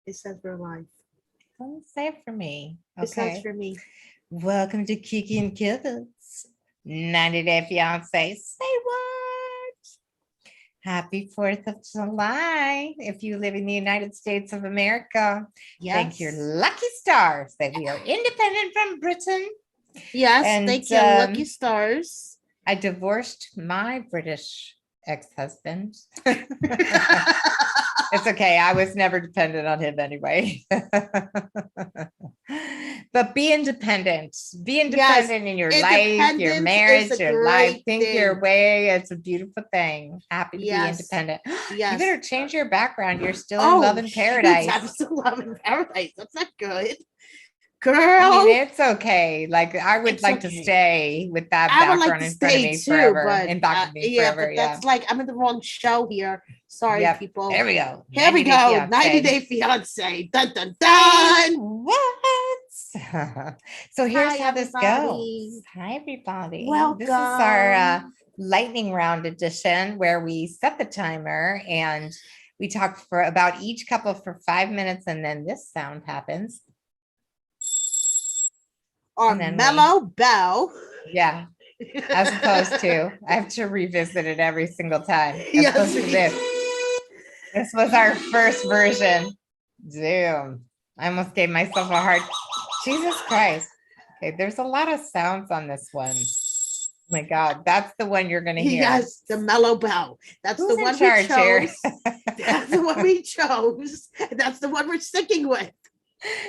It says we're live. Don't say it for me. It says Okay. for me. Welcome to Kiki and Kids 90-Day Fiancé. Say what? Happy 4th of July. If you live in the United States of America, thank your Yes. lucky stars that we are independent from Britain. Yes. And Thank you, lucky stars. I divorced my British ex-husband. It's okay. I was never dependent on him anyway. But be independent. Be independent in your life, your marriage, your life. Think your way. It's a beautiful thing. Happy to be independent. Yes. You better change your background. You're still in love in paradise. I'm still love in paradise. That's not good. Girl. I mean, it's okay. Like I would like to stay with that background in front of me forever. In back of me forever. But that's like I'm in the wrong show here. Sorry, people. There we go. Here we go. 90-Day Fiancé. Dun dun dun. What? So here's how this goes. Hi, everybody. Welcome. This is our lightning round edition where we set the timer and we talk for about each couple for 5 minutes, and then this sound happens. Our mellow bell. Yeah. As opposed to, I have to revisit it every single time. As opposed to this. This was our first version. Zoom. I almost gave myself a hard. Jesus Christ. Okay, there's a lot of sounds on this one. Oh my God, that's the one you're going to hear. Yes, the mellow bell. That's the one we chose. That's the one we chose. That's the one we're sticking with.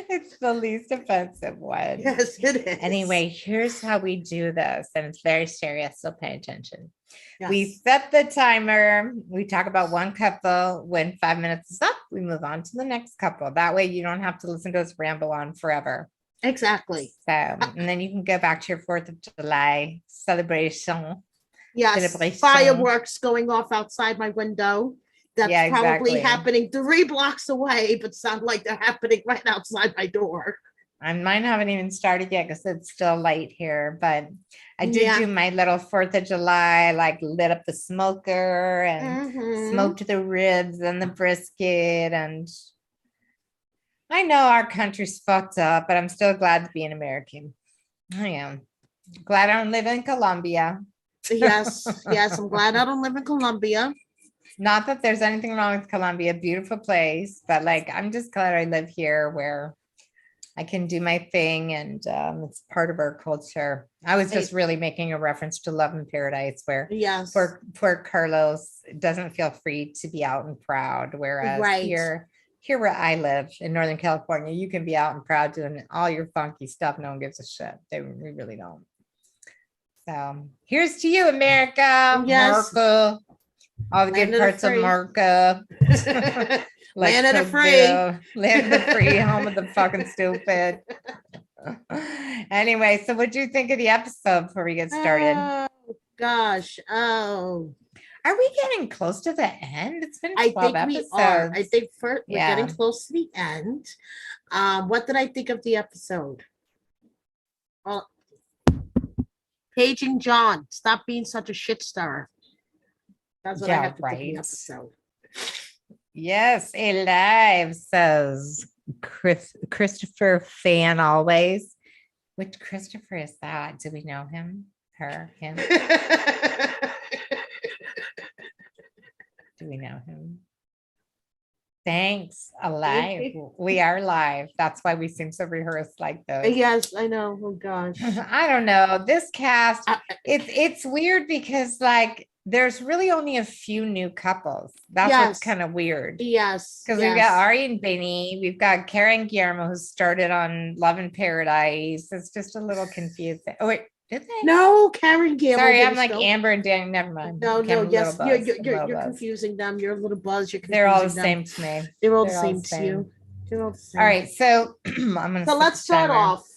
It's the least offensive one. Yes, it is. Anyway, here's how we do this, and it's very serious, so pay attention. Yes. We set the timer. We talk about one couple. When 5 minutes is up, we move on to the next couple. That way you don't have to listen to us ramble on forever. Exactly. So, and then you can go back to your 4th of July celebration. Yes, fireworks going off outside my window. That's probably happening 3 blocks away, but sound like they're happening right outside my door. And mine haven't even started yet because it's still light here. But I did do my little 4th of July, like lit up the smoker and smoked the ribs and the brisket. And I know our country's fucked up, but I'm still glad to be an American. I am glad I don't live in Colombia. Yes, I'm glad I don't live in Colombia. Not that there's anything wrong with Colombia, beautiful place, but like I'm just glad I live here where I can do my thing, and it's part of our culture. I was just really making a reference to Love in Paradise, where poor Carlos doesn't feel free to be out and proud, whereas here where I live in Northern California, you can be out and proud doing all your funky stuff. No one gives a shit. We really don't. So here's to you, America. Yes. America. All the good parts of America. Like land of the free. Land of the free, home of the fucking stupid. Anyway, so what do you think of the episode before we get started? Oh, gosh. Oh. Are we getting close to the end? It's been 12 episodes. We are. I think we're getting close to the end. What did I think of the episode? Well, Paige and John, stop being such a shit stirrer. That's what I have to think of the episode. Yes, alive, says Christopher Fan always. Which Christopher is that? Do we know him? Her? Him? Do we know him? Thanks. Alive. We are live. That's why we seem so rehearsed like those. Yes, I know. Oh gosh. I don't know. This cast, it's weird because like there's really only a few new couples. That's what's kind of weird. Yes. Because we've got Ari and Benny. We've got Karen Guillermo, who started on Love in Paradise. It's just a little confusing. Oh, wait. Did they? No, Karen Guillermo. Sorry, I'm like Amber and Danny. Never mind. No, yes. You're confusing them. You're a little buzz. They're all the same to me. They're all the same to you. They're all the same. All right. So I'm going to. So let's start off.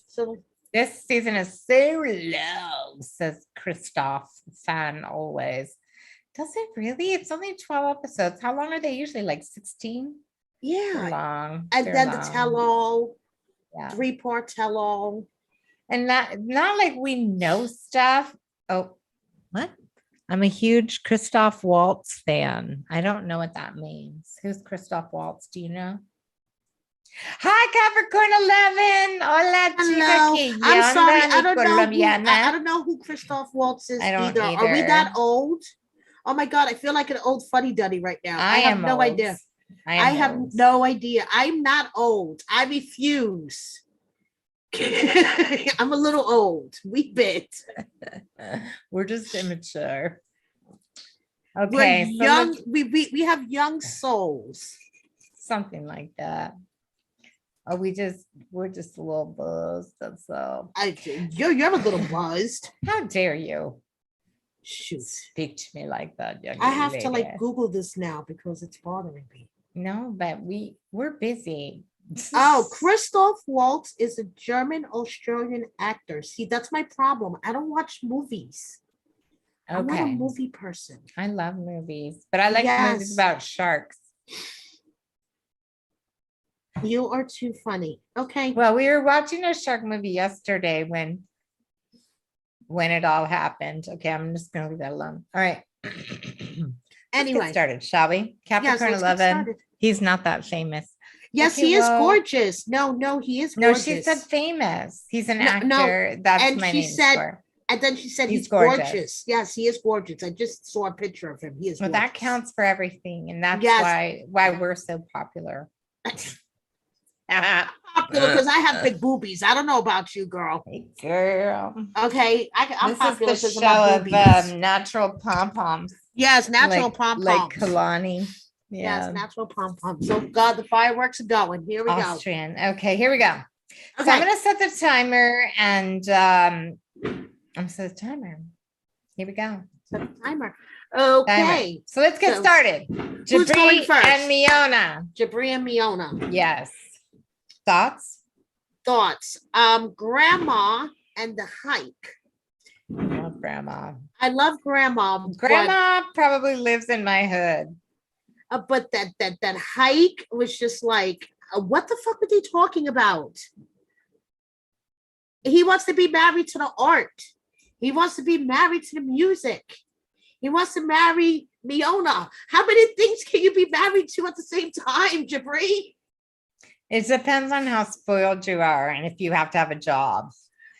So this season is so low, says Christoph. Fan always. Does it really? It's only 12 episodes. How long are they usually? Like 16? Yeah. They're long. And then the tell-all. 3-part tell-all. And not like we know stuff. Oh, what? I'm a huge Christoph Waltz fan. I don't know what that means. Who's Christoph Waltz? Do you know? Hi, Capricorn 11. Hola, chica, Hello. que I'm sorry. onda, I mi don't know who I colombiana. don't know who Christoph Waltz is I don't either. Are we that either. old? Oh my god, I feel like an old fuddy duddy right now. I I have am no old. idea. I I am have old. no idea. I'm not old. I refuse. I'm a little old. We bit. We're just immature. We're Okay, so young. We have young souls. something like that. Oh, we're just a little buzzed. That's all. You're a little buzzed. How dare you Shoot. speak to me like that, young I have to lady? Google this now because it's bothering me. No, but we're busy. Oh, Christoph Waltz is a German Australian actor. See, that's my problem. I don't watch movies. I'm not a Okay. movie person. I love movies, but I like movies Yes. about sharks. You are too funny. Okay. Well, we were watching a shark movie yesterday when it all happened. Okay, I'm just gonna leave that alone. All right. Let's Anyway, get started, shall we? yes, Capricorn let's get 11. started. He's not that famous. Yes, Okay, he is well- gorgeous. No, he is No, gorgeous. she said famous. He's an No, no, actor. That's and my she name said- for. And then she said He's he's gorgeous. gorgeous. Yes, he is gorgeous. I just saw a picture of him. He is Well, gorgeous. that counts for everything, and that's Yes. why we're so popular. Popular because I have big boobies. I don't know about you, girl. Hey, girl. Okay, I'm This popular is the because of my show of boobies. natural pom-poms. Yes, natural like, pom like poms. Kalani. Yes, Yeah, natural pom poms. So God, the fireworks are going. Here we Austrian. Okay, here we go. go. So I'm Okay. gonna set the timer, and I'm set the timer. Here we go. Set the timer. Timer. Okay. So let's get So, started. who's going Jabri first? and Miona. Jabri and Miona. Yes. Thoughts? Thoughts. Grandma and the hike. Oh, grandma. I love grandma. Grandma probably lives in my hood. But that hike was just like, what the fuck were they talking about? He wants to be married to the art. He wants to be married to the music. He wants to marry Miona. How many things can you be married to at the same time, Jabri? It depends on how spoiled you are and if you have to have a job.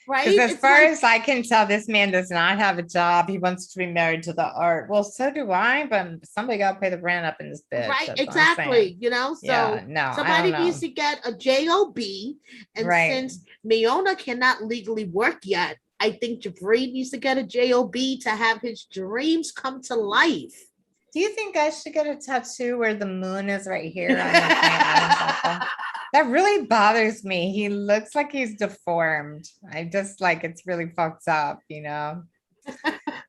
Right? Because as It's far like- as I can tell, this man does not have a job. He wants to be married to the art. Well, so do I, but somebody got to pay the rent up in this bitch. right, That's what I'm saying. exactly. You know, so Yeah, no, I somebody don't know. needs to get a job, and Right. since Miona cannot legally work yet, I think Jabri needs to get a job to have his dreams come to life. Do you think I should get a tattoo where the moon is right here? On like my Adam's apple? That really bothers me. He looks like he's deformed. I just like it's really fucked up, you know.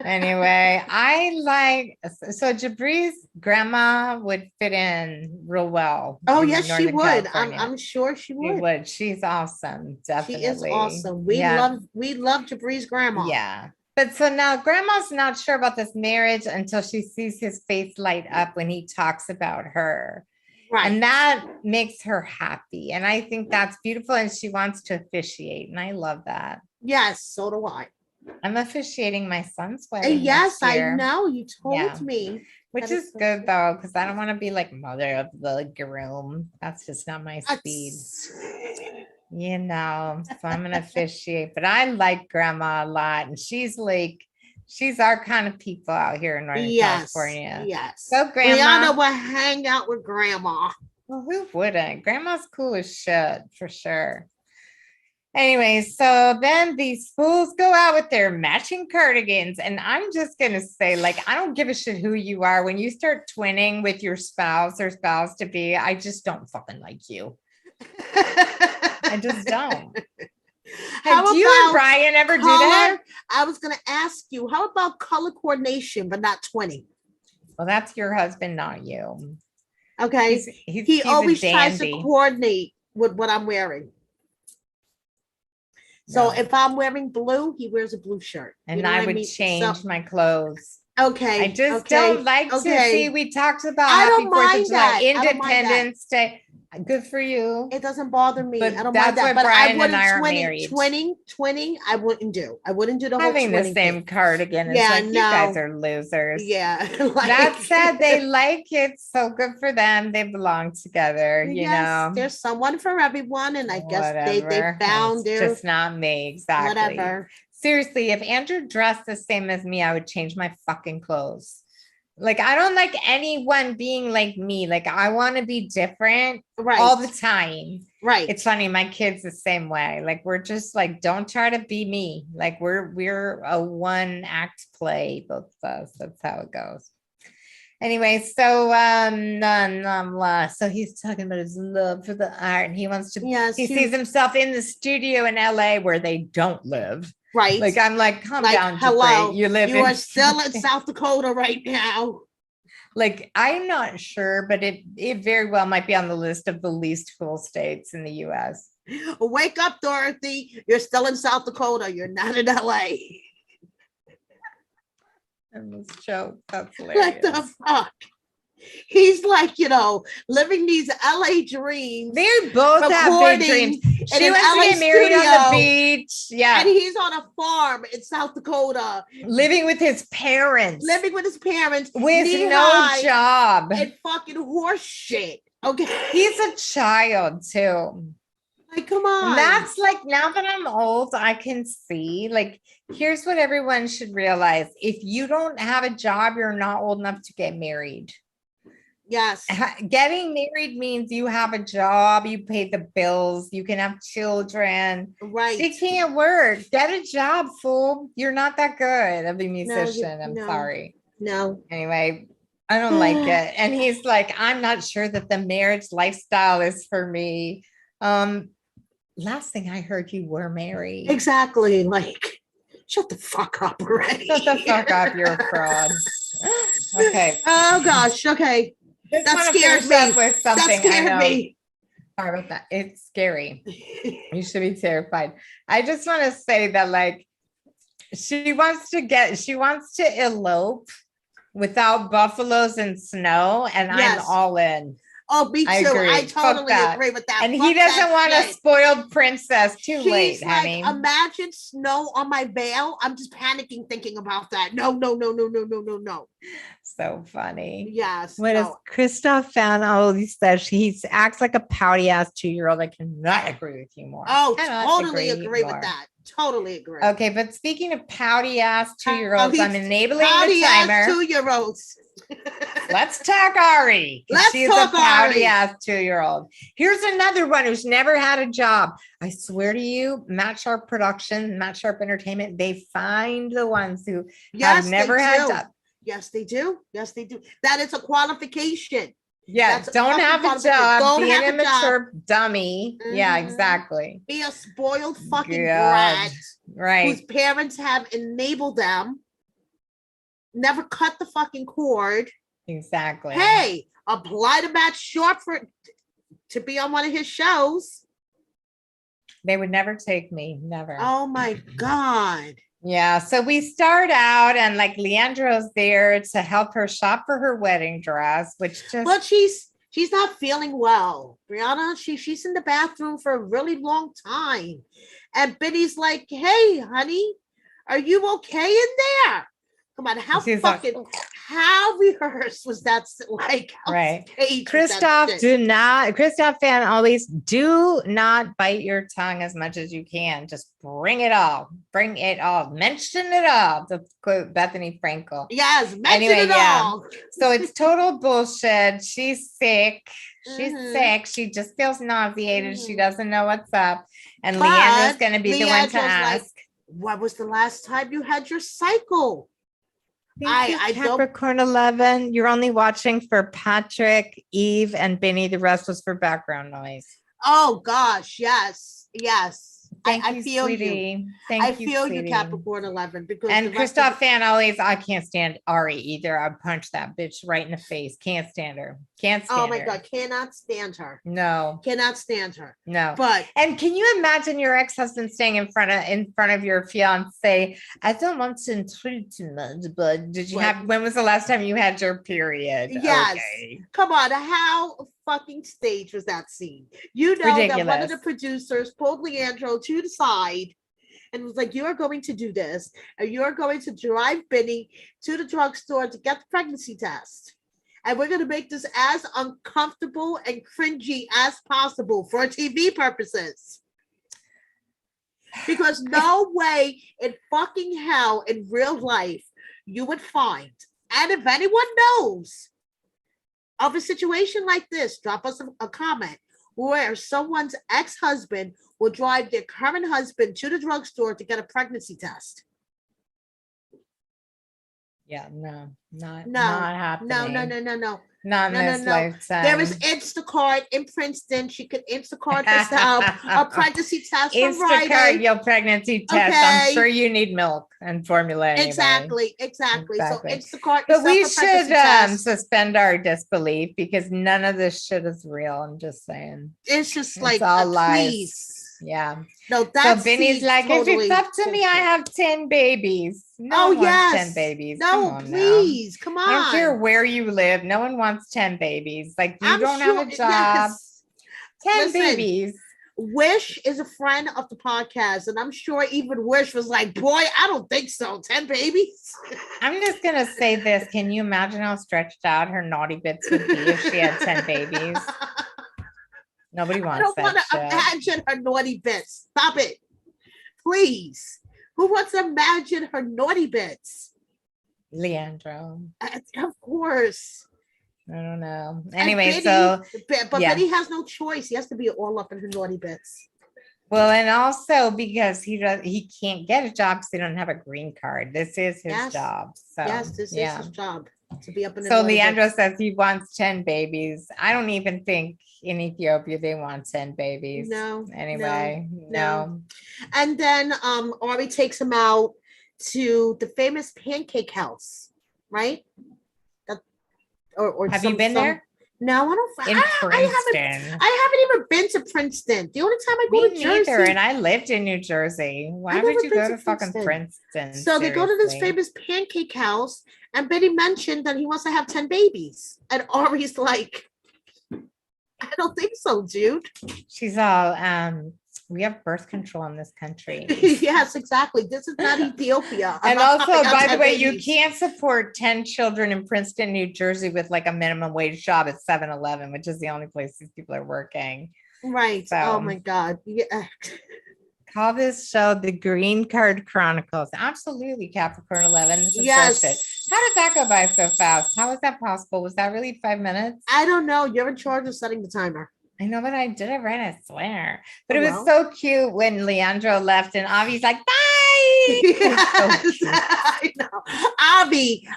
Anyway, I like so Jabri's grandma would fit in real well. Oh in yes, she Northern would. California. I'm sure she She would. would. She's awesome. Definitely. She is awesome. We Yeah. love Jabri's grandma. Yeah. But so now grandma's not sure about this marriage until she sees his face light up when he talks about her. Right. And that makes her happy. And I think that's beautiful. And she wants to officiate. And I love that. Yes, so do I. I'm officiating my son's wedding. Yes, next I year, know. You told Yeah. me. Which That is is so good sweet. though, because I don't want to be like mother of the groom. That's just not my speed. You know, so I'm gonna officiate, but I like grandma a lot, and she's our kind of people out here in Northern Yes. California. Yes. So grandma, Brianna will hang out with grandma. well, who wouldn't? Grandma's cool as shit for sure. Anyway, so then these fools go out with their matching cardigans, and I'm just gonna say, like, I don't give a shit who you are. When you start twinning with your spouse or spouse to be, I just don't fucking like you. I just don't. Hey, How do you and about Brian ever do that? color? I was gonna ask you, how about color coordination, but not 20? Well, that's your husband, not you. Okay. He's He a always tries to dandy. coordinate with what I'm wearing. So No. if I'm wearing blue, he wears a blue shirt. You And know I what would mean? change So, my clothes. okay. I just okay, don't like to okay. see. We talked about I Happy don't 4th of mind July, that. I don't mind that. Independence Day. Good for you. It doesn't bother me. But I don't that's mind that. why But I Brian and wouldn't I are married. twinning. I wouldn't do. I wouldn't do the whole Having the twinning same thing. cardigan is Yeah, like, you guys no. are losers. Yeah. That said, they like it, so good for them. They belong together, you Yes, know. there's someone for everyone, and I guess they Whatever. found It's their just not me. Exactly. whatever. Seriously, if Andrew dressed the same as me, I would change my fucking clothes. Like, I don't like anyone being like me. Like, I want to be different Right. all the time. Right. It's funny, my kids the same way. Like, we're just like, don't try to be me. Like, we're a one act play, both of us. That's how it goes. Anyway, so so he's talking about his love for the art, and he wants to. Yes, he sees himself in the studio in LA where they don't live. Right. Like, I'm like, calm like, down, hello. Capri. You are still in South Dakota right now. Like, I'm not sure, but it very well might be on the list of the least cool states in the US. Wake up, Dorothy. You're still in South Dakota. You're not in LA. And this joke, that's hilarious. What the fuck? He's like, living these LA dreams. They both have big dreams. She wants to get married on the beach. Yeah. And he's on a farm in South Dakota. Living with his parents. With no job. And fucking horse shit. Okay. He's a child too. Like, come on. And that's like, now that I'm old, I can see, like, here's what everyone should realize. If you don't have a job, you're not old enough to get married. Yes. Getting married means you have a job, you pay the bills, you can have children. Right. She can't work. Get a job, fool. You're not that good of a musician. I'm sorry. No. Anyway, I don't like it. And he's like, I'm not sure that the marriage lifestyle is for me. Last thing I heard, you were married. Exactly. Like, shut the fuck up already. Shut the fuck up. You're a fraud. Okay. Oh gosh. Okay. That scared me. That scared me. Sorry about that. It's scary. You should be terrified. I just want to say that, like, she wants to elope without buffaloes and snow, and yes. I'm all in. Oh, me too. I totally agree with that. And he doesn't want a spoiled princess. Too late, like, honey. Imagine snow on my veil. I'm just panicking thinking about that. No. So funny. Yes. What does Christoph found? Oh, he says he acts like a pouty ass 2-year-old. I cannot agree with you more. Oh, totally agree with that. Totally agree. Okay, but speaking of pouty ass 2-year-olds, I'm enabling pouty the timer. Ass 2-year-olds. Let's talk Ari. She's a pouty ass 2-year-old. Here's another one who's never had a job. I swear to you, Matt Sharp Production, Matt Sharp Entertainment, they find the ones who have never had a job. Yes, they do. Yes, they do. That is a qualification. Yeah, don't have a job. Be an immature dummy. Mm-hmm. Yeah, exactly. Be a spoiled fucking brat. Right. Whose parents have enabled them. Never cut the fucking cord. Exactly. Hey, apply to Matt Sharp to be on one of his shows. They would never take me. Never. Oh my God. Yeah, so we start out and like Leandro's there to help her shop for her wedding dress, which just but she's not feeling well, Brianna. She's in the bathroom for a really long time. And Biddy's like, hey, honey, are you okay in there? Come on, how rehearsed was that? Like, right. Christoph fan always do not bite your tongue as much as you can. Just bring it all. Mention it all, to quote Bethany Frankel. Yes, mention it all. So it's total bullshit. She's sick. Sick. She just feels nauseated. She doesn't know what's up. And Leandra's going to be the one to ask. Like, what was the last time you had your cycle? I Capricorn 11. You're only watching for Patrick, Eve, and Benny. The rest was for background noise. Oh gosh, yes. Thank you, feel you. sweetie. I Thank you, feel you, sweetie. Capricorn 11, because And the rest of Christoph fan always, I can't stand Ari either. I'd punch that bitch right in the face. Can't stand her. Can't stand her. Oh my God, cannot stand her. No. Cannot stand her. No. But and can you imagine your ex-husband staying in front of your fiance? I don't want to intrude too much, but did you have, when was the last time you had your period? Yes. Okay. Come on, how fucking stage was that scene? You know Ridiculous. that one of the producers pulled Leandro to the side and was like, "You're going to do this, and you're going to drive Benny to the drugstore to get the pregnancy test. And we're going to make this as uncomfortable and cringy as possible for TV purposes." Because no way in fucking hell in real life you would find, and if anyone knows of a situation like this, drop us a comment where someone's ex-husband will drive their current husband to the drugstore to get a pregnancy test. Yeah, not happening. No. Not in this lifetime. There is Instacart in Princeton. She could Instacart herself a pregnancy test for Friday. Instacart your pregnancy test. Okay. I'm sure you need milk and formula anyway. Exactly. So Instacart. But we should suspend our disbelief because none of this shit is real. I'm just saying. It's just like, it's all lies. Please. Yeah. No, that's so Benny's like, totally, if it's up to me, I have 10 babies. No one wants 10 babies. No, please. Come on. I don't care where you live. No one wants 10 babies. Like, you don't have a job. Yes. 10 babies. Wish is a friend of the podcast, and I'm sure even Wish was like, boy, I don't think so. 10 babies. I'm just gonna say this. Can you imagine how stretched out her naughty bits would be if she had 10 babies? Nobody wants that. I don't want to imagine her naughty bits. Stop it. Please. Who wants to imagine her naughty bits? Leandro. Of course. I don't know. Anyway, Benny, but Benny has no choice. He has to be all up in her naughty bits. Well, and also because he can't get a job because he doesn't have a green card. This is his job. So this is his job. To be up in so Leandro says he wants 10 babies. I don't even think in Ethiopia they want 10 babies. No. Anyway, no. And then Ari takes him out to the famous pancake house, right? Or have you been there? No, I don't. In Princeton. I haven't even been to Princeton. The only time I go to Jersey, and I lived in New Jersey. Why would you go to fucking Princeton? So they go to this famous pancake house, and Benny mentioned that he wants to have 10 babies, and Ari's like, "I don't think so, dude." She's all, we have birth control in this country. Yes, exactly. This is not Ethiopia. And also, by the way, you can't support 10 children in Princeton, New Jersey with like a minimum wage job at 7-Eleven, which is the only place these people are working. Right. So, oh my God. Yeah. Call this show the Green Card Chronicles. Absolutely, Capricorn 11. This is bullshit. How did that go by so fast? How was that possible? Was that really 5 minutes? I don't know. You're in charge of setting the timer. I know, but I did it right, I swear. But it was so cute when Leandro left and Avi's like, bye. Yes, so I know. Avi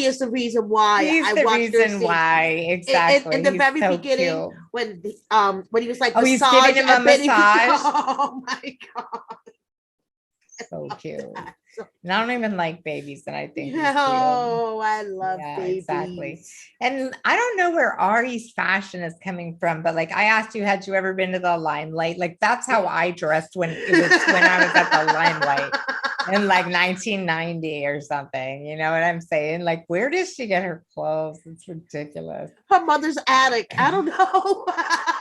is the reason why exactly. In the very beginning, when he was like, he's giving him a massage. Oh my God. So cute. And I don't even like babies, and I think I love babies. Exactly. And I don't know where Ari's fashion is coming from, but like I asked you, had you ever been to the Limelight? Like that's how I dressed when I was at the Limelight in like 1990 or something. You know what I'm saying? Like, where does she get her clothes? It's ridiculous. Her mother's attic. I don't know.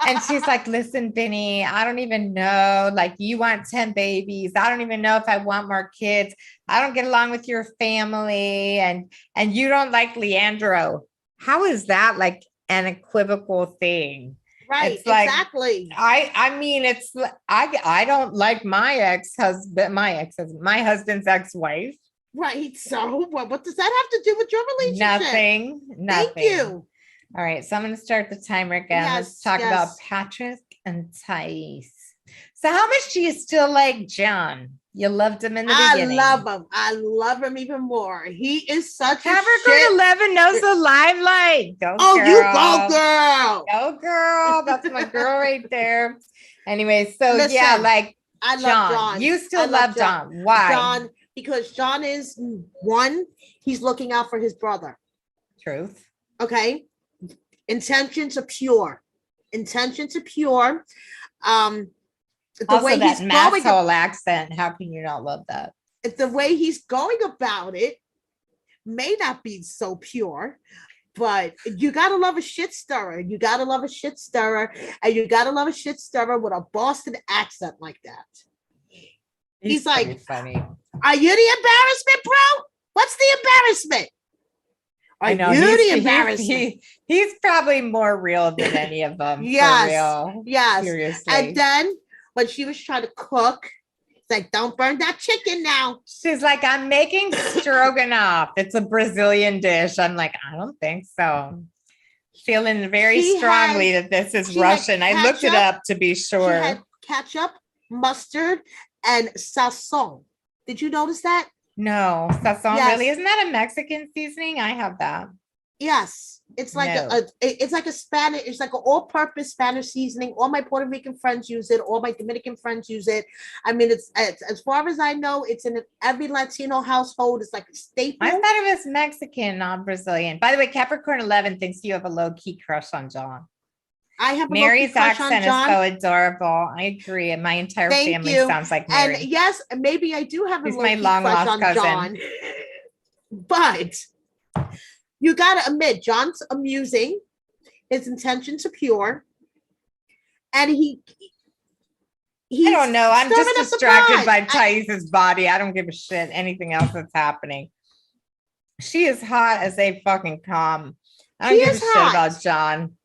And she's like, listen, Benny, I don't even know. Like, you want 10 babies. I don't even know if I want more kids. I don't get along with your family. And you don't like Leandro. How is that like an equivocal thing? Right. It's like, exactly. I mean, it's I don't like my husband's ex-wife. Right. So what does that have to do with your relationship? Nothing. Thank you. All right, so I'm going to start the timer again. Let's talk about Patrick and Thais. So how much do you still like John? You loved him in the beginning. I love him even more. He is such Capricorn 11 knows the Limelight. Go, girl. You go, girl. Go, girl. That's my girl right there. Anyway, so listen, like I love John. You still love John. Why? John, because John is one, he's looking out for his brother. Truth. Okay. Intentions are pure. Intentions are pure. The also, way that he's Matt's going, whole accent. How can you not love that? the way he's going about it may not be so pure, but you gotta love a shit stirrer. You gotta love a shit stirrer, and you gotta love a shit stirrer with a Boston accent like that. He's like, funny. Are you the embarrassment, bro? What's the embarrassment? I know the embarrassment? He's probably more real than any of them. Yes, for real. yes. Seriously. And then when she was trying to cook, it's like, don't burn that chicken now. She's like, I'm making stroganoff. It's a Brazilian dish. I'm like, I don't think so. Feeling very strongly that this is Russian. I looked it up to be sure. She had ketchup, mustard, and sazon. Did you notice that? No, sazon really isn't that a Mexican seasoning? I have that. Yes, it's like it's like a Spanish, it's like an all-purpose Spanish seasoning. All my Puerto Rican friends use it. All my Dominican friends use it. I mean, it's as far as I know, it's in every Latino household. It's like a staple. I thought it was Mexican, not Brazilian. By the way, Capricorn 11 thinks you have a low-key crush on John. I have Mary's accent is so adorable. I agree. And my entire family sounds like Mary. And yes, maybe I do have a my long crush lost on cousin. John. But you gotta admit, John's amusing. His intentions are pure. And I don't know. I'm just distracted by Thais's body. I don't give a shit anything else that's happening. She is hot as they fucking come. I don't give a shit about John.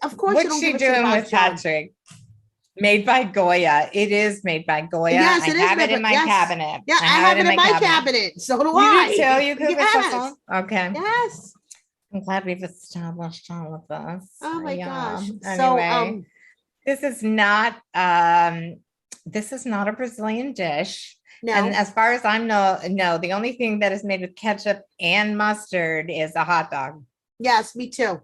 Of course, what's she doing with Patrick? Made by Goya. It is made by Goya. Yes, I have it in my cabinet. Yeah, I have it in my cabinet. So do I. You do too? You could have okay. Yes. I'm glad we've established all of this. Oh my gosh. Anyway, this is not a Brazilian dish. No. And as far as I know, the only thing that is made with ketchup and mustard is a hot dog. Yes, me too.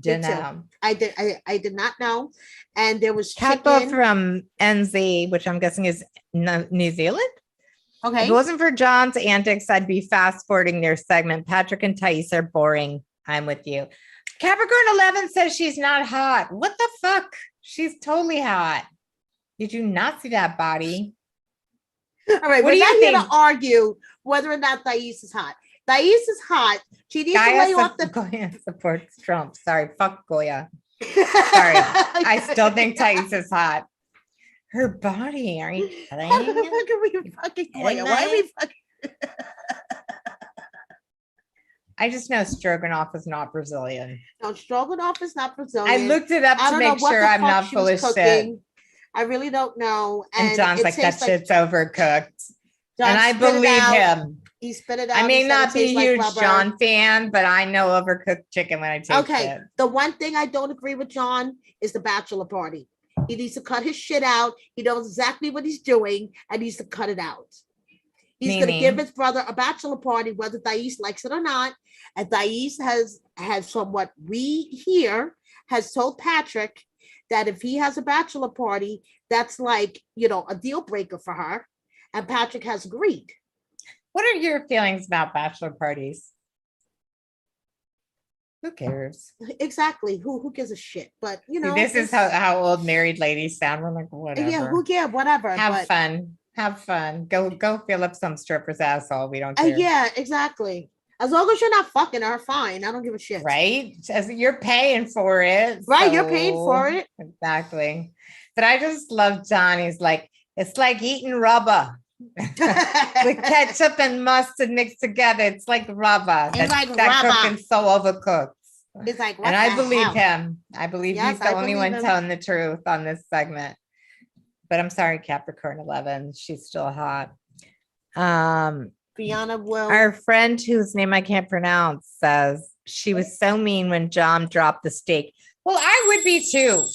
Know. I did not know. And there was Capo from NZ, which I'm guessing is New Zealand. Okay. If it wasn't for John's antics, I'd be fast forwarding their segment. Patrick and Thais are boring. I'm with you. Capricorn 11 says she's not hot. What the fuck? She's totally hot. Did you not see that body? All right. We're not here to argue whether or not Thais is hot. Thais is hot. She needs to lay off the Goya supports Trump. Sorry, fuck Goya. Sorry. I still think Thais is hot. Her body, are you kidding? How the fuck are we fucking Goya? Why are we fucking I just know stroganoff is not Brazilian. No, stroganoff is not Brazilian. I looked it up to make sure I'm not full of shit. I really don't know. And John's like, that shit's overcooked. And I believe him. He spit it out. I may not be a huge John fan, but I know overcooked chicken when I taste it. The one thing I don't agree with John is the Bachelor Party. He needs to cut his shit out. He knows exactly what he's doing and needs to cut it out. He's going to give his brother a bachelor party, whether Thais likes it or not. And Thais has from what we hear, has told Patrick that if he has a bachelor party, that's like, a deal breaker for her. And Patrick has agreed. What are your feelings about bachelor parties? Who cares? Exactly. Who gives a shit? But this is how old married ladies sound. We're like, whatever. Yeah, who cares? Whatever. Have fun. Go fill up some stripper's asshole. We don't care. Yeah, exactly. As long as you're not fucking her, fine. I don't give a shit. Right? As you're paying for it. Right, you're paying for it. Exactly. But I just love John. He's like, it's like eating rubber. With ketchup and mustard mixed together. It's like rubber. That cooking's so overcooked. It's like, and I believe him. I believe he's the only one telling the truth on this segment. But I'm sorry, Capricorn 11. She's still hot. Brianna will. Our friend whose name I can't pronounce says she was so mean when John dropped the steak. Well, I would be too.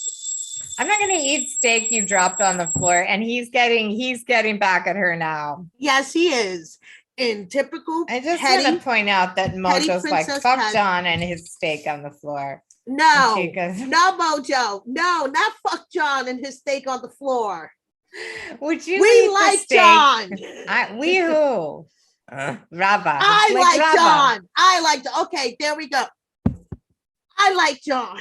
I'm not going to eat steak you dropped on the floor, and he's getting back at her now. Yes, he is. In typical. I just want to point out that Mojo's like, fuck John and his steak on the floor. No, no, Mojo. No, not fuck John and his steak on the floor. Would you We eat the like steak? John. We who? Rava. I It's like Rava. John. I like. Okay, there we go. I like John.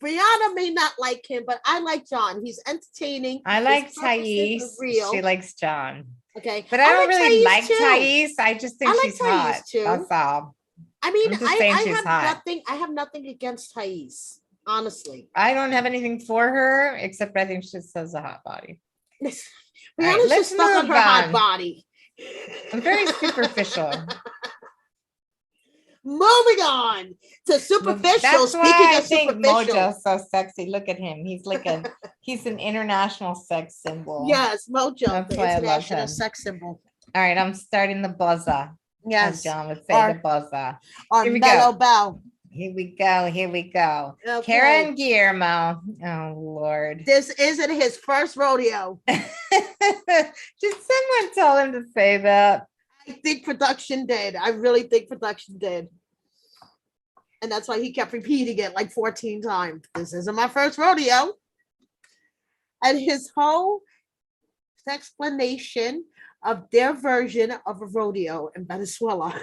Brianna may not like him, but I like John. He's entertaining. I like His purposes are Thais. real. She likes John. Okay, But I don't really like too. Thais. I just think I like she's hot. Thais too. That's all. I mean, I'm just saying I she's have hot. nothing. I have nothing against Thais, honestly. I don't have anything for her, except I think she just has a hot body. Brianna's right, just stuck on her hot body. I'm very superficial. Moving on to superficial. That's Speaking why I of think superficial, Mojo's so sexy. Look at him. He's like he's an international sex symbol. yes, Mojo, That's the why I love international him. sex symbol. All right, I'm starting the buzzer. Yes, as John would say, the buzzer. Our Here we mellow go. bow. Here we go. Here we go. Okay. Kara and Guillermo. Oh Lord. This isn't his first rodeo. Did someone tell him to say that? I think production did. I really think production did. And that's why he kept repeating it like 14 times. This isn't my first rodeo. And his whole explanation of their version of a rodeo in Venezuela.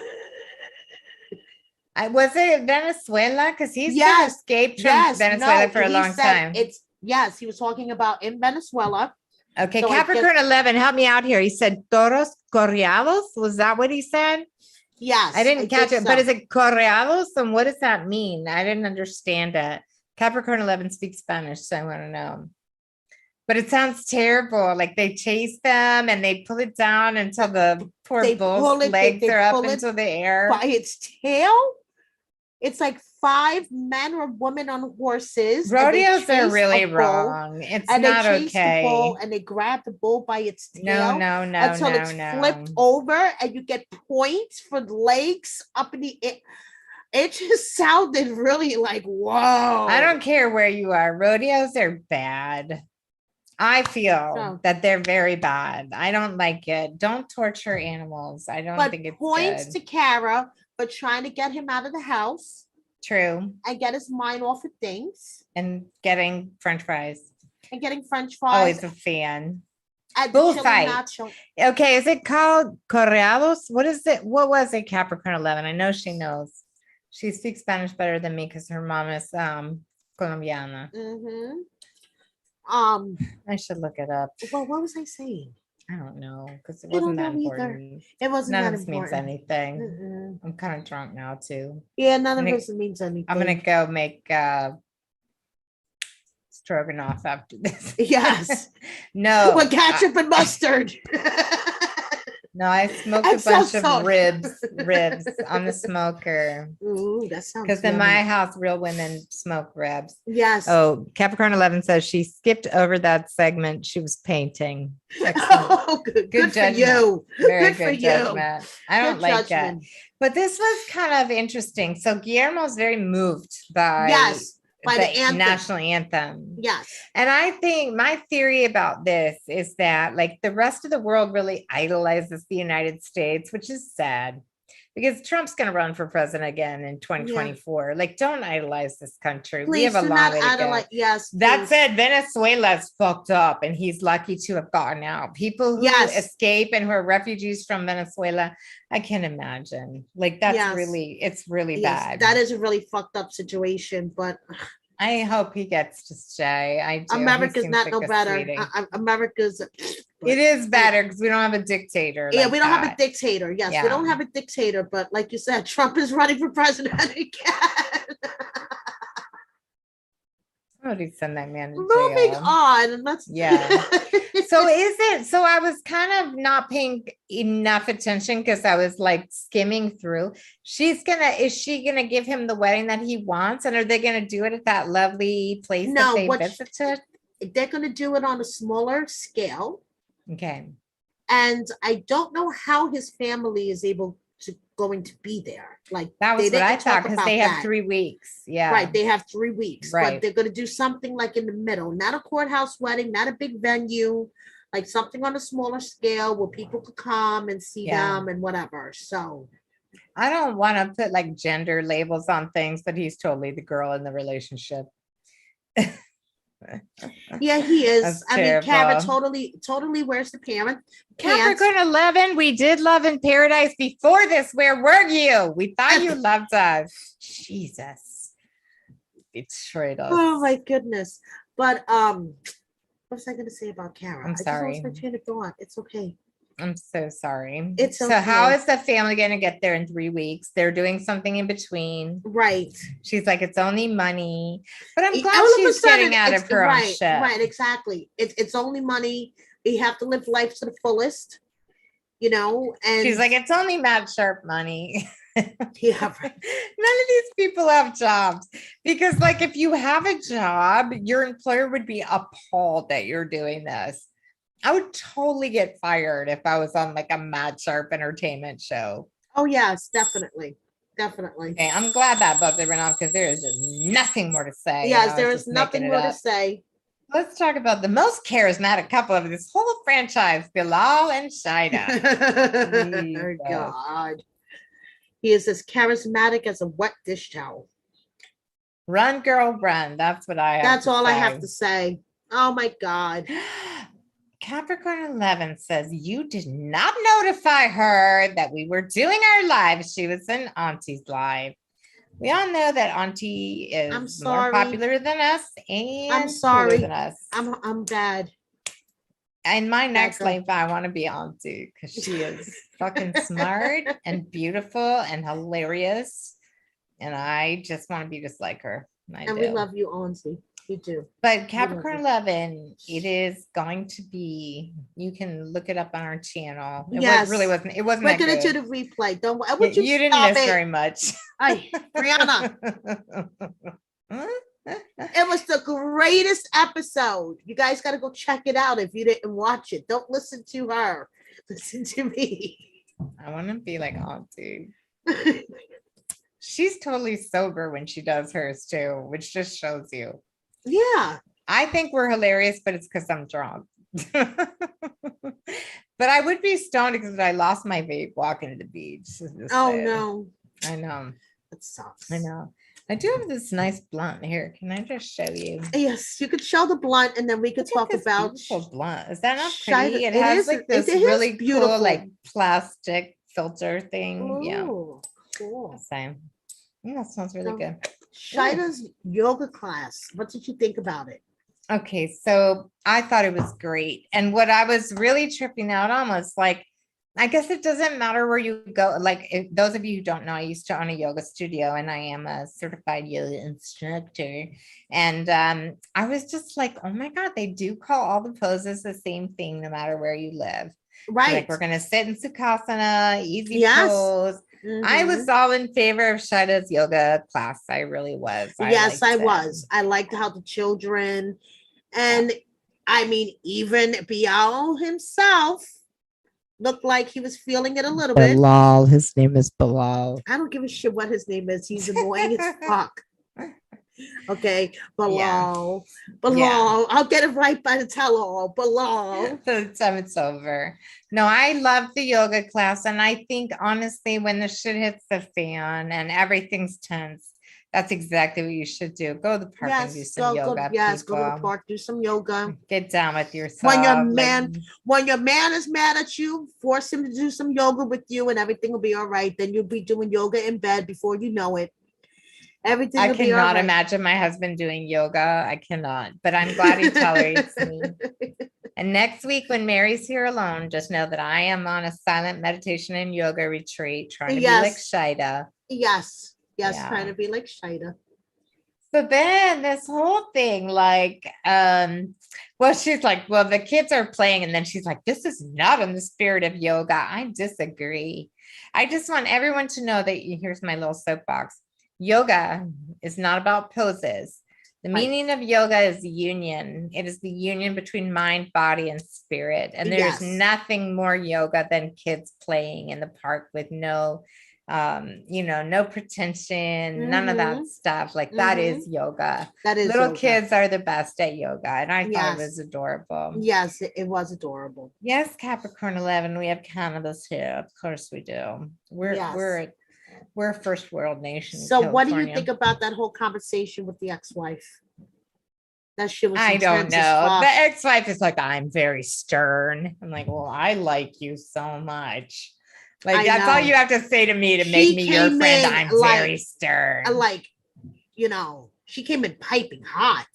Was it Venezuela? Because he's been escaped from Venezuela for a long time. Yes, he was talking about in Venezuela. Okay, so Capricorn 11, help me out here. He said toros correados. Was that what he said? Yes. I didn't catch it, but is it correados? And what does that mean? I didn't understand it. Capricorn 11 speaks Spanish, so I want to know. But it sounds terrible. Like they chase them and they pull it down until the poor bull's legs are up into the air. By its tail? It's like 5 men or women on horses. Rodeos are really wrong. It's not okay. The bull and they grab the bull by its tail. No. Until it's flipped over and you get points for the legs up in the air. It just sounded really like, whoa. I don't care where you are. Rodeos are bad. I feel that they're very bad. I don't like it. Don't torture animals. I don't think it's points good. To Kara for trying to get him out of the house. True. And get his mind off of things. And getting French fries. Always a fan. Bullfight. Okay, is it called correados? What is it? What was it, Capricorn 11? I know she knows. She speaks Spanish better than me because her mom is Colombiana. Mm-hmm. I should look it up. Well, what was I saying? I don't know because it wasn't that important. Either. It wasn't none that of this important. means anything. Mm-mm. I'm kind of drunk now too. Yeah, none of this means anything. I'm gonna go make stroganoff after this. Yes. No. With ketchup and mustard. No, I smoked a bunch of ribs on the smoker. Ooh, that sounds because in my house, real women smoke ribs. Yes. Oh, Capricorn 11 says she skipped over that segment. She was painting. Oh, good for you. Very good judgment. I don't like that. But this was kind of interesting. So Guillermo's very moved by by the anthem. National anthem. Yes. And I think my theory about this is that like the rest of the world really idolizes the United States, which is sad because Trump's going to run for president again in 2024. Yeah. Like, don't idolize this country. Please, we have a long way to go. Yes. That said, Venezuela's fucked up and he's lucky to have gotten out. People who escape and who are refugees from Venezuela, I can't imagine. Like, that's it's really bad. That is a really fucked up situation, but I hope he gets to stay. I do. America's not no better. America's. It is better because we don't have a dictator. Yeah, we don't have a dictator. Yes, we don't have a dictator. But like you said, Trump is running for president again. Somebody send that man to jail. Moving on. Let's. Yeah. So I was kind of not paying enough attention because I was like skimming through. Is she gonna give him the wedding that he wants? And are they gonna do it at that lovely place that they visited? They're gonna do it on a smaller scale. Okay. And I don't know how his family is going to be there. Like that was what I thought because they have 3 weeks. Yeah. Right. They have 3 weeks. Right. But they're going to do something like in the middle, not a courthouse wedding, not a big venue, like something on a smaller scale where people could come and see them and whatever. So I don't want to put like gender labels on things, but he's totally the girl in the relationship. Yeah, he is. That's I mean, Kara terrible. totally wears the pants. Capricorn 11, we did Love in Paradise before this. Where were you? We thought you loved us. Jesus. Betrayed us. Oh my goodness. But what was I gonna say about Kara? I'm I just sorry. lost my train of thought. It's okay. I'm so sorry. It's So how okay. is the family going to get there in 3 weeks? They're doing something in between. Right. She's like, it's only money, but I'm glad All of a she's sudden, getting out it's of her own right, shit. right, exactly. It's only money. You have to live life to the fullest, you know. And she's like, it's only Matt Sharp money. yeah, right. None of these people have jobs because, like, if you have a job, your employer would be appalled that you're doing this. I would totally get fired if I was on like a Matt Sharp entertainment show. Oh yes, definitely. Okay, I'm glad that buzzer went off because there is just nothing more to say. Yes, there is nothing more to say. Let's talk about the most charismatic couple of this whole franchise, Bilal and Shida. Oh God. He is as charismatic as a wet dish towel. Run, girl, run. That's what I have. That's all I have to say. Oh my God. Capricorn 11 says you did not notify her that we were doing our live. She was in Auntie's live. We all know that Auntie is more popular than us and I'm sorry than us. I'm bad. In my next life, I want to be Auntie because she is fucking smart and beautiful and hilarious. And I just want to be just like her. We love you, Auntie. You do. But Capricorn 11, it is going to be, you can look it up on our channel. It really wasn't. It wasn't. We're going to do the replay. Don't worry. You didn't miss very much. Hi, Brianna. It was the greatest episode. You guys got to go check it out if you didn't watch it. Don't listen to her. Listen to me. I want to be like Auntie. She's totally sober when she does hers too, which just shows you. Yeah. I think we're hilarious, but it's because I'm drunk. But I would be stoned because I lost my vape walking to the beach. Oh, no. I know. That sucks. I know. I do have this nice blunt here. Can I just show you? Yes, you could show the blunt and then we could talk about blunt. Is that not pretty? It has like this really cool like plastic filter thing. Ooh, yeah. Cool. Same. Yeah, that smells really good. Shida's yoga class. What did you think about it? Okay, so I thought it was great. And what I was really tripping out on was like, I guess it doesn't matter where you go. Like those of you who don't know, I used to own a yoga studio and I am a certified yoga instructor. And I was just like, oh my God, they do call all the poses the same thing no matter where you live. Right. Like we're going to sit in Sukhasana, easy pose. Mm-hmm. I was all in favor of Shida's yoga class. I really was. I was. I liked how the children and I mean, even Bilal himself looked like he was feeling it a little bit. Bilal. His name is Bilal. I don't give a shit what his name is. He's annoying as fuck. Okay, Bilal. I'll get it right by the tell-all. Bilal. The time it's over. No, I love the yoga class, and I think honestly, when the shit hits the fan and everything's tense, that's exactly what you should do. Go to the park and do some yoga. Go to the park, do some yoga. Get down with yourself. When your man is mad at you, force him to do some yoga with you, and everything will be all right. Then you'll be doing yoga in bed before you know it. Everything. I cannot imagine my husband doing yoga. I cannot, but I'm glad he tolerates me. And next week, when Mary's here alone, just know that I am on a silent meditation and yoga retreat, trying to be like Shida. Yes, trying to be like Shida. So then this whole thing, like, she's like, well, the kids are playing, and then she's like, this is not in the spirit of yoga. I disagree. I just want everyone to know that here's my little soapbox. Yoga is not about poses. The meaning of yoga is union. It is the union between mind, body, and spirit. And there's nothing more yoga than kids playing in the park with no, no pretension, none of that stuff. Like that is yoga. That is little yoga. Kids are the best at yoga. And I thought it was adorable. Yes, it was adorable. Yes, Capricorn 11. We have cannabis here. Of course we do. We're a first world nation. So what do you think about that whole conversation with the ex-wife? That shit was I don't intense as know. fuck. The ex-wife is like, I'm very stern. I'm like, well, I like you so much. Like, I that's all know. you have to say to me to She make me your came friend. in I'm like- very stern. Like, you know, she came in piping hot.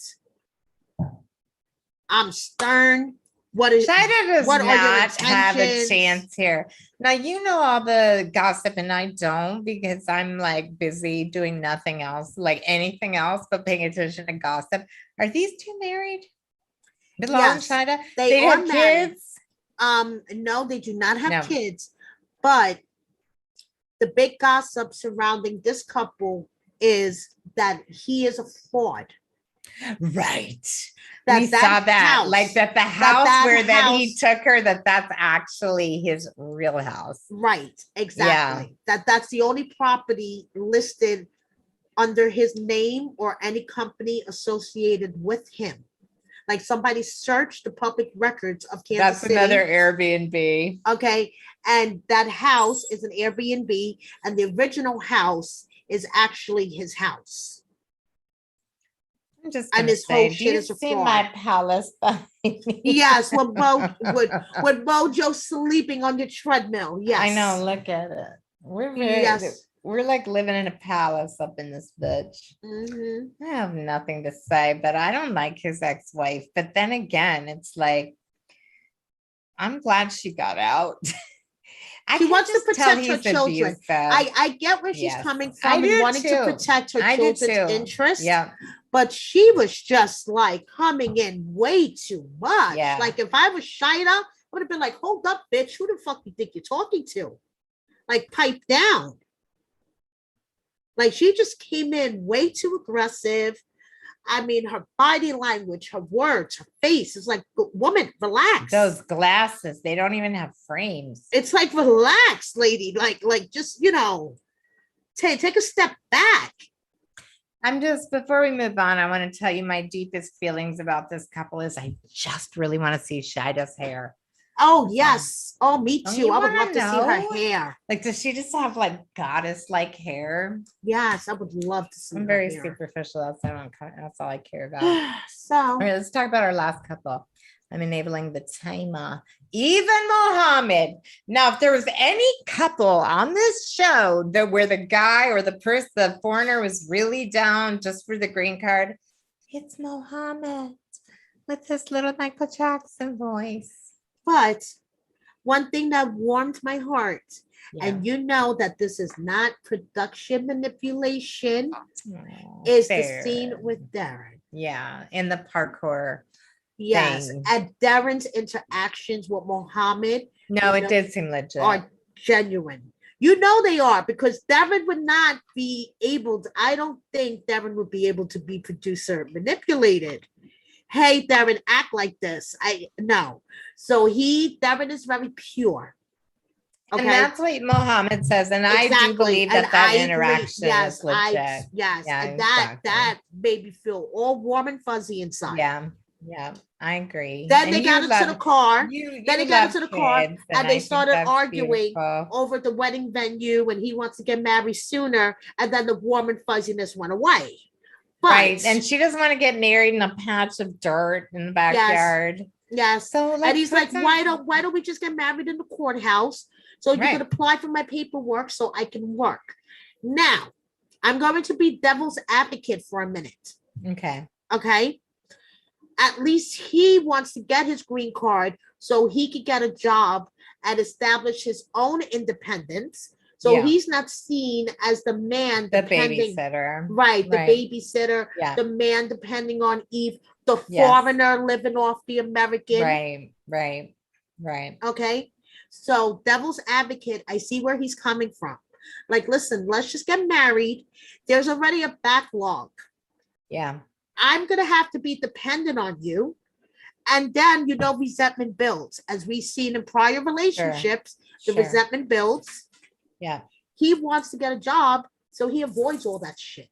I'm stern. What is Shida does what are your not have a intentions? chance here. Now, you know all the gossip, and I don't, because I'm like busy doing nothing else, like anything else but paying attention to gossip. Are these two married? Bilal and Yes, Shida? they are have married. kids? No, they do not have No. kids, but the big gossip surrounding this couple is that he is a fraud. Right. That We that saw that, house- like that the house that where then he house- took her, that's actually his real house. Right, exactly. That's the only property listed under his name or any company associated with him. Like somebody searched the public records of Kansas That's City. another Airbnb. Okay, and that house is an Airbnb, and the original house is actually his house. I'm just And gonna this whole say, shit do you is a see fraud. my palace behind me? Yes, with Mojo sleeping on the treadmill. Yes, I know. Look at it. We're very, Yes. we're like living in a palace up in this bitch. Mhm. I have nothing to say, but I don't like his ex-wife. But then again, it's like, I'm glad she got out. She can wants to just tell protect her he's children. abusive. I get where she's Yes. coming I from and do wanting to too. protect her I do children's too. interests. Yeah. But she was just like coming in way too much. Yeah. Like if I was Shida, I would have been like, hold up, bitch. Who the fuck you think you're talking to? Like pipe down. Like she just came in way too aggressive. I mean, her body language, her words, her face is like, woman, relax. Those glasses, they don't even have frames. It's like, relax, lady. Like just, you know, take a step back. I'm just, before we move on, I want to tell you my deepest feelings about this couple is I just really want to see Shida's hair. Oh, yes. Oh, me Don't too. you I would wanna love to see her know? hair. Like, does she just have like goddess-like hair? Yes, I would love to see I'm her very hair. superficial. That's all I care about. All So, right, let's talk about our last couple. I'm enabling the timer. Even Mohammed. Now, if there was any couple on this show that where the guy or the person, the foreigner was really down just for the green card, it's Mohammed with his little Michael Jackson voice. but one thing that warmed my heart, Yeah. and you know that this is not production manipulation, Aw, is fair. the scene with Darren. Yeah, in the parkour. Yes, thing. and Darren's interactions with Mohammed No, You it know, did seem legit. are genuine. You know they are, because Darren would not be able to, I don't think Darren would be able to be producer manipulated. Hey, Darren, act like this. No. So Darren is very pure. Okay. And that's what Mohammed says. And I do believe And that I agree. interaction Yes, is legit. yes. Yeah, And exactly. that made me feel all warm and fuzzy inside. Yeah, I agree. Then And they got you into love- the car. you Then they got love into the car, kids, and I they think started that's arguing beautiful. over the wedding venue, and he wants to get married sooner, and then the warm and fuzziness went away. But Right. And she doesn't want to get married in a patch of dirt in the backyard. yes. So And he's like, put why some- don't we just get married in the courthouse so you Right. can apply for my paperwork so I can work? Now, I'm going to be devil's advocate for a minute. Okay. Okay. At least he wants to get his green card so he could get a job and establish his own independence. So Yeah. he's not seen as the man The depending, babysitter. right? The Right. babysitter, Yeah. the man depending on Eve, the Yes. foreigner living off the American. Right. Okay. So devil's advocate, I see where he's coming from. Like, listen, let's just get married. There's already a backlog. Yeah. I'm going to have to be dependent on you. And then, resentment builds. As we've seen in prior relationships, the Sure. resentment builds. Yeah. He wants to get a job, so he avoids all that shit.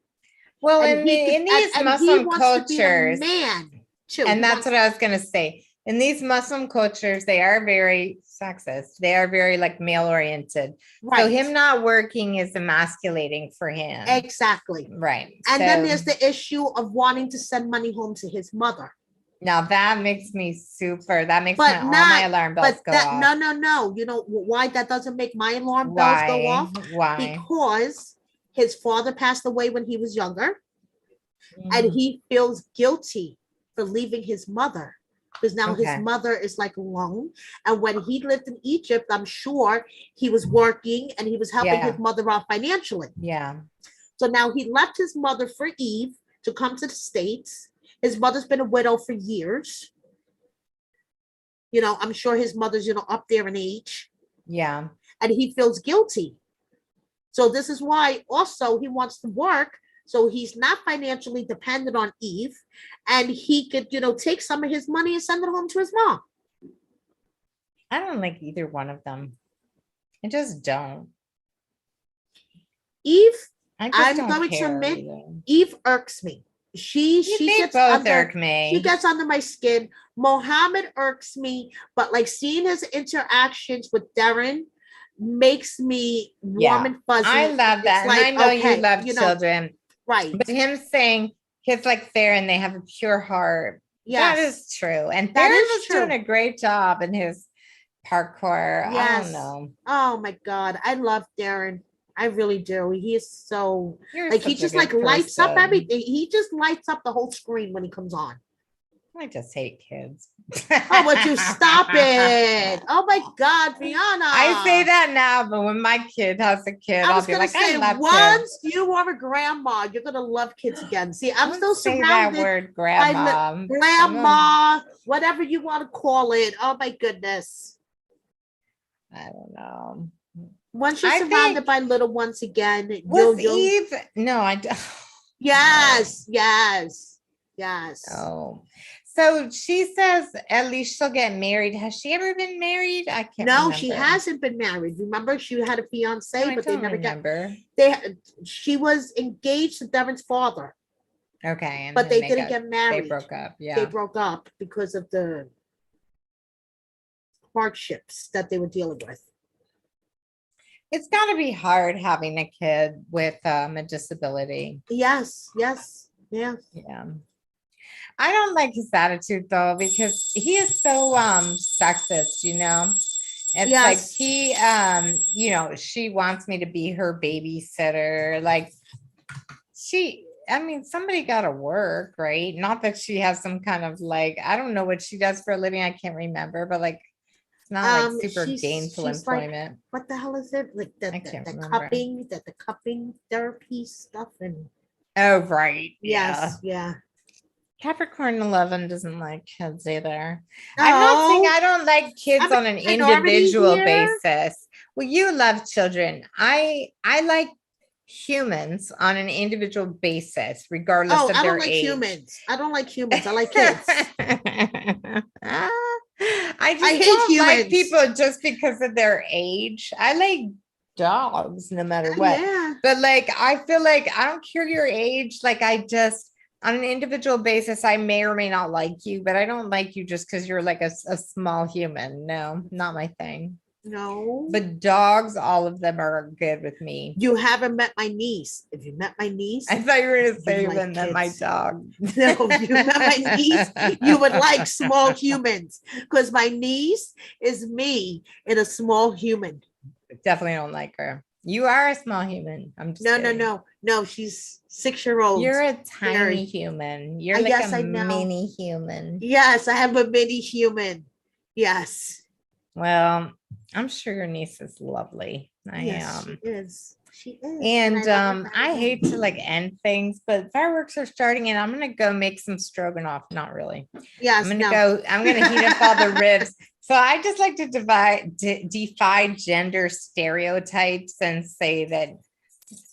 Well, And in these Muslim wants to be a cultures, man, too. and He that's wants- what I was going to say. in these Muslim cultures, they are very sexist. They are very like male oriented. Right. So him not working is emasculating for him. Exactly. Right. And then there's the issue of wanting to send money home to his mother. Now that makes me that makes all my alarm bells go off. No. You know why that doesn't make my alarm bells go off? Why? Because his father passed away when he was younger, and he feels guilty for leaving his mother, because now his mother is like alone. And when he lived in Egypt, I'm sure he was working and he was helping his mother out financially. Yeah. So now he left his mother for Eve to come to the States. His mother's been a widow for years. You know, I'm sure his mother's, up there in age. Yeah. And he feels guilty. So this is why also he wants to work, so he's not financially dependent on Eve, and he could, take some of his money and send it home to his mom. I don't like either one of them. I just don't. Eve, I'm going to admit, Eve irks me. She gets irk me. She gets under my skin. Mohammed irks me, but like seeing his interactions with Darren makes me warm and fuzzy. I love that. Like, and I know you love children. Right. But him saying kids like Theron, they have a pure heart. Yes. That is true. And Theron was doing a great job in his parkour. Yes. I don't know. Oh my God. I love Darren. I really do. He is so he just like lights up everything. He just lights up the whole screen when he comes on. I just hate kids. Oh, would you stop it? Oh my God, Fiona. I say that now, but when my kid has a kid, I'll be like, I love once kids. You are a grandma, you're gonna love kids again. See, I'm still surrounded that word, grandma. Grandma, whatever you want to call it. Oh my goodness. I don't know. Once you're surrounded by little ones again, Eve? No, I don't. Yes. Oh, so she says at least she'll get married. Has she ever been married? I can't. No, she hasn't been married. Remember, she had a fiance, but they never remember. She was engaged to Devon's father. Okay, but they didn't get married. They broke up. Yeah, they broke up because of the hardships that they were dealing with. It's got to be hard having a kid with a disability. Yes. Yeah. I don't like his attitude though, because he is so sexist, It's like he she wants me to be her babysitter. Like somebody gotta work, right? Not that she has some kind of I don't know what she does for a living. I can't remember, but it's not super gainful employment. Like, what the hell is it? Like the cupping therapy stuff and oh right. Yes, yeah. Capricorn 11 doesn't like kids either. I'm not saying I don't like kids on an individual basis. Well, you love children. I like humans on an individual basis, regardless of their age. I don't like humans. I like kids. I hate humans. Like people just because of their age. I like dogs no matter what. Yeah. But I feel like I don't care your age. On an individual basis, I may or may not like you, but I don't like you just because you're like a small human. No, not my thing. No. But dogs, all of them are good with me. You haven't met my niece. If you met my niece, I thought you were going to say you met my dog. No, if you met my niece, you would like small humans, because my niece is me in a small human. Definitely don't like her. You are a small human. I'm just kidding. No. She's 6-year-old. You're a tiny human. You're like a mini human. Yes, I have a mini human. Yes. Well, I'm sure your niece is lovely. She is. And I hate to end things, but fireworks are starting and I'm gonna go make some stroganoff. Not really. Yes. I'm gonna heat up all the ribs. So I just like to defy gender stereotypes and say that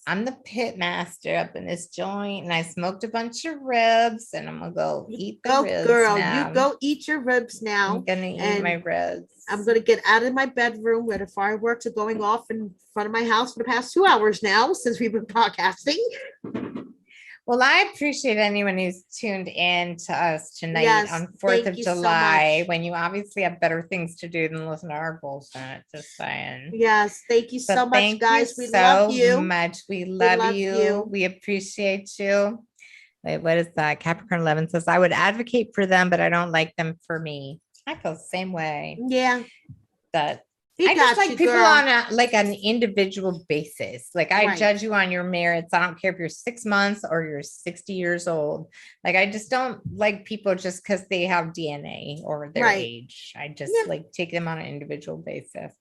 I'm the pit master up in this joint, and I smoked a bunch of ribs, and I'm gonna go eat the ribs. Girl, now. You go eat your ribs now. I'm gonna eat my ribs. I'm gonna get out of my bedroom where the fireworks are going off in front of my house for the past 2 hours now since we've been podcasting. Well, I appreciate anyone who's tuned in to us tonight Yes, on 4th thank of you so July much. when you obviously have better things to do than listen to our bullshit. Just saying. Yes, thank you So so much, thank you guys. We love so you. much. We love love you. you. We appreciate you. Wait, what is that? Capricorn 11 says, I would advocate for them, but I don't like them for me. I feel the same way. Yeah, That we I got just like you, people girl. on a like an individual basis. Like I Right. judge you on your merits. I don't care if you're 6 months or you're 60 years old. Like I just don't like people just because they have DNA or their Right. age. I just Yeah. like take them on an individual basis.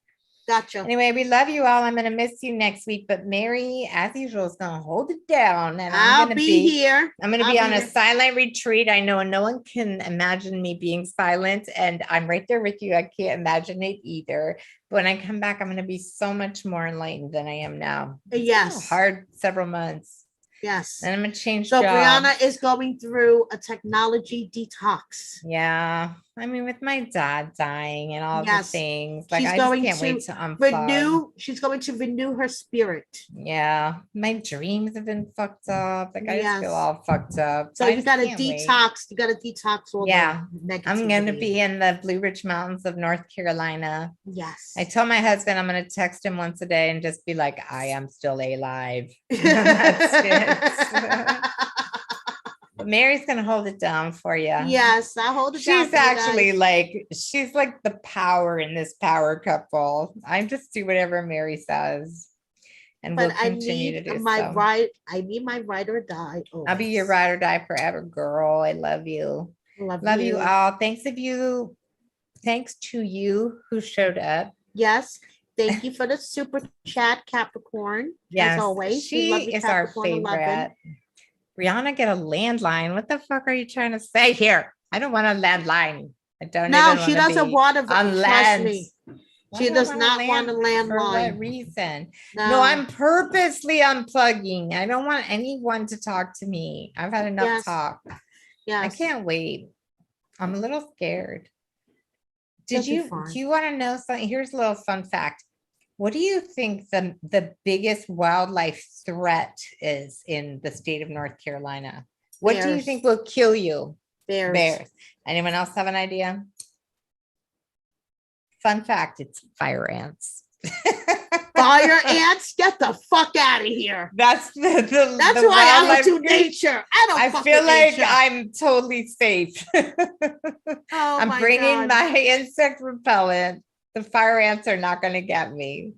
Gotcha. Anyway, we love you all. I'm gonna miss you next week, but Mary, as usual, is gonna hold it down, and I'll be here. I'm gonna I'll be on be a here. silent retreat. I know no one can imagine me being silent, and I'm right there with you. I can't imagine it either. But when I come back, I'm gonna be so much more enlightened than I am now. It's been a Yes. hard several months. Yes. And I'm gonna change So jobs. Brianna is going through a technology detox. Yeah. I mean, with my dad dying and all the Yes. things, like She's I just going can't wait to to unplug. she's going to renew her spirit. Yeah, my dreams have been fucked up. Like I just feel Yes. all fucked up. So I you just gotta can't wait. detox. You gotta detox all Yeah, the I'm gonna negativity. be in the Blue Ridge Mountains of North Carolina. Yes. I told my husband I'm gonna text him once a day and just be like, I am still alive. That's it. But Mary's gonna hold it down for you. Yes, I hold it down. She's actually like, she's like the power in this power couple. I just do whatever Mary says. And But we'll continue to do my so. I need my ride or die. I'll be your ride or die forever, girl. I love you. Love you all. Thanks to you who showed up. Yes. Thank you for the super chat, Capricorn. Yes, as always. she is our favorite. Brianna, get a landline. What the fuck are you trying to say here? I don't want a landline. I don't. No, she doesn't want to. Trust me. She does not want a landline. For what reason? No, I'm purposely unplugging. I don't want anyone to talk to me. I've had enough talk. Yeah, I can't wait. I'm a little scared. Do you want to know something? Here's a little fun fact. What do you think the biggest wildlife threat is in the state of North Carolina? What do you think will kill you? Bears. Anyone else have an idea? Fun fact, it's fire ants. Fire ants? Get the fuck out of here. That's why I don't do nature. I feel like I'm totally safe. I'm bringing my insect repellent. The fire ants are not going to get me.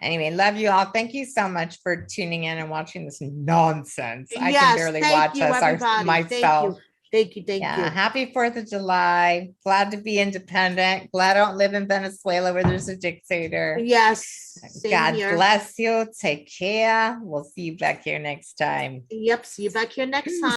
Anyway, love you all. Thank you so much for tuning in and watching this nonsense. I can barely watch us myself. Thank you. Happy 4th of July. Glad to be independent. Glad I don't live in Venezuela where there's a dictator. Yes. God bless you. Take care. We'll see you back here next time. Yep. See you back here next time.